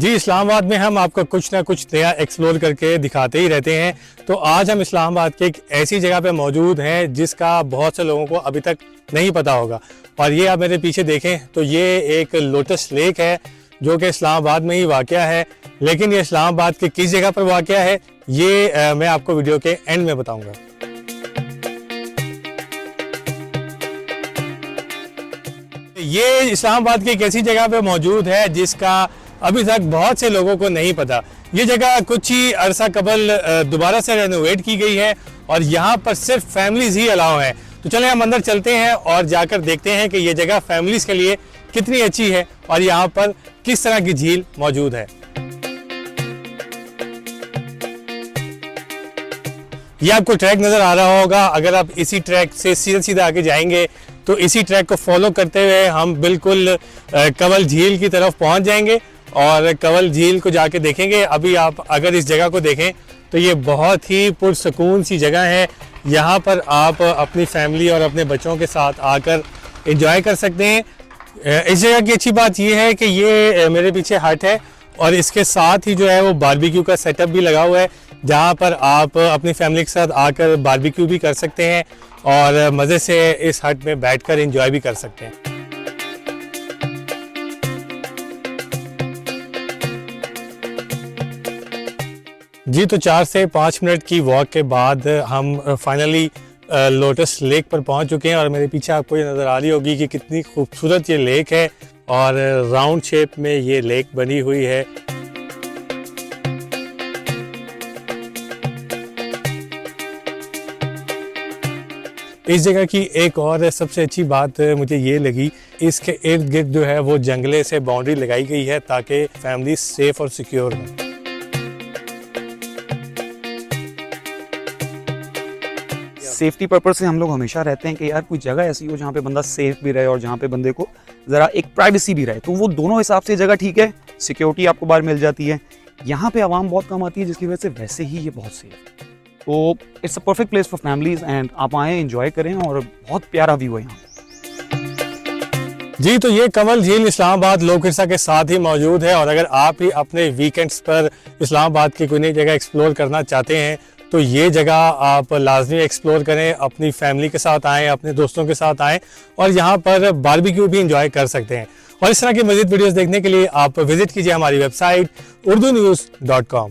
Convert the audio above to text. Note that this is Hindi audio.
जी, इस्लामाबाद में हम आपको कुछ ना कुछ नया एक्सप्लोर करके दिखाते ही रहते हैं। तो आज हम इस्लामाबाद के एक ऐसी जगह पे मौजूद हैं जिसका बहुत से लोगों को अभी तक नहीं पता होगा। और ये आप मेरे पीछे देखें तो ये एक लोटस लेक है जो कि इस्लामाबाद में ही वाक़या है। लेकिन ये इस्लामाबाद के किस जगह पर वाक़या है ये मैं आपको वीडियो के एंड में बताऊँगा। ये इस्लामाबाद की एक ऐसी जगह पे मौजूद है जिसका अभी तक बहुत से लोगों को नहीं पता। ये जगह कुछ ही अरसा कबल दोबारा से रेनोवेट की गई है और यहाँ पर सिर्फ फैमिलीज ही अलाउ हैं। तो चलें हम अंदर चलते हैं और जाकर देखते हैं कि ये जगह फैमिलीज के लिए कितनी अच्छी है और यहाँ पर किस तरह की झील मौजूद है। ये आपको ट्रैक नज़र आ रहा होगा। अगर आप इसी ट्रैक से सीधा सीधा आगे जाएंगे तो इसी ट्रैक को फॉलो करते हुए हम बिल्कुल कंवल झील की तरफ पहुंच जाएंगे और कंवल झील को जाके देखेंगे। अभी आप अगर इस जगह को देखें तो ये बहुत ही पुरसकून सी जगह है। यहाँ पर आप अपनी फैमिली और अपने बच्चों के साथ आकर एंजॉय कर सकते हैं। इस जगह की अच्छी बात ये है कि ये मेरे पीछे हट है और इसके साथ ही जो है वो बारबेक्यू का सेटअप भी लगा हुआ है जहाँ पर आप अपनी फैमिली के साथ आकर बारबेक्यू भी कर सकते हैं और मज़े से इस हट में बैठकर एंजॉय भी कर सकते हैं। जी, तो 4 से 5 मिनट की वॉक के बाद हम फाइनली लोटस लेक पर पहुंच चुके हैं और मेरे पीछे आपको ये नज़र आ रही होगी कि कितनी खूबसूरत ये लेक है और राउंड शेप में ये लेक बनी हुई है। इस जगह की एक और सबसे अच्छी बात मुझे ये लगी, इसके इर्द गिर्द जो है वो जंगले से बाउंड्री लगाई गई है ताकि फैमिली सेफ और सिक्योर हो। सेफ्टी पर्पस से हम लोग हमेशा रहते हैं कि यार कोई जगह ऐसी हो जहाँ पे बंदा सेफ भी रहे और जहाँ पे बंदे को ज़रा एक प्राइवेसी भी रहे। तो वो दोनों हिसाब से जगह ठीक है, सिक्योरिटी आपको बाहर मिल जाती है। यहाँ पे आवाम बहुत कम आती है जिसकी वजह से वैसे ही ये बहुत सेफ है। तो it's a perfect place for families and आप आएँ, एंजॉय करें और बहुत प्यारा व्यू है यहाँ। जी, तो ये कंवल झील इस्लामाबाद लोकरसा के साथ ही मौजूद है और अगर आप ही अपने वीकेंड्स पर इस्लामाबाद की कोई नई जगह एक्सप्लोर करना चाहते हैं तो ये जगह आप लाजमी एक्सप्लोर करें। अपनी फैमिली के साथ आएँ, अपने दोस्तों के साथ आएँ और यहाँ पर बारबेक्यू भी एंजॉय कर सकते हैं। और इस तरह की मज़ीद वीडियोस देखने के लिए आप विजिट कीजिए हमारी वेबसाइट urdunews.com।